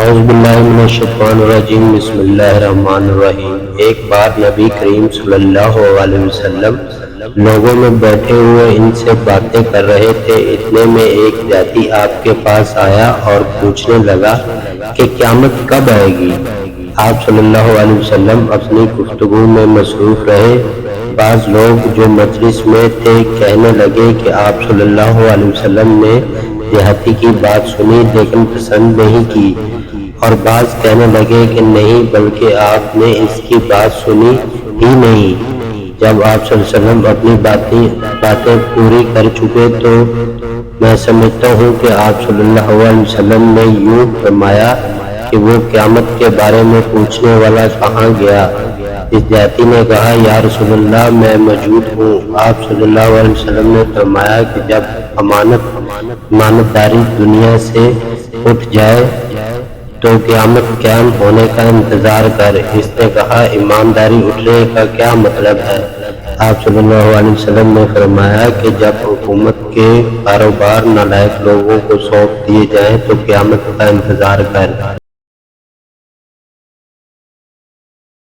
اعوذ باللہ من الشیطان الرجیم بسم اللہ الرحمن الرحیم۔ ایک بار نبی کریم صلی اللہ علیہ وسلم لوگوں میں بیٹھے ہوئے ان سے باتیں کر رہے تھے۔ اتنے میں ایک دیہاتی آپ کے پاس آیا اور پوچھنے لگا کہ قیامت کب آئے گی؟ آپ صلی اللہ علیہ وسلم اپنی گفتگو میں مصروف رہے۔ بعض لوگ جو مجلس میں تھے کہنے لگے کہ آپ صلی اللہ علیہ وسلم نے دیہاتی کی بات سنی لیکن پسند نہیں کی، اور بعض کہنے لگے کہ نہیں بلکہ آپ نے اس کی بات سنی ہی نہیں۔ جب آپ صلی اللہ علیہ وسلم اپنی باتیں پوری کر چکے تو میں سمجھتا ہوں کہ آپ صلی اللہ علیہ وسلم نے یوں فرمایا کہ وہ قیامت کے بارے میں پوچھنے والا کہاں گیا؟ اس دیہاتی نے کہا یا رسول اللہ میں موجود ہوں۔ آپ صلی اللہ علیہ وسلم نے فرمایا کہ جب امانت داری دنیا سے اٹھ جائے تو قیامت قائم ہونے کا انتظار کر۔ اس نے کہا ایمانداری اٹھنے کا کیا مطلب ہے؟ آپ صلی اللہ علیہ وسلم نے فرمایا کہ جب حکومت کے کاروبار نالائق لوگوں کو سونپ دیے جائیں تو قیامت کا انتظار کر۔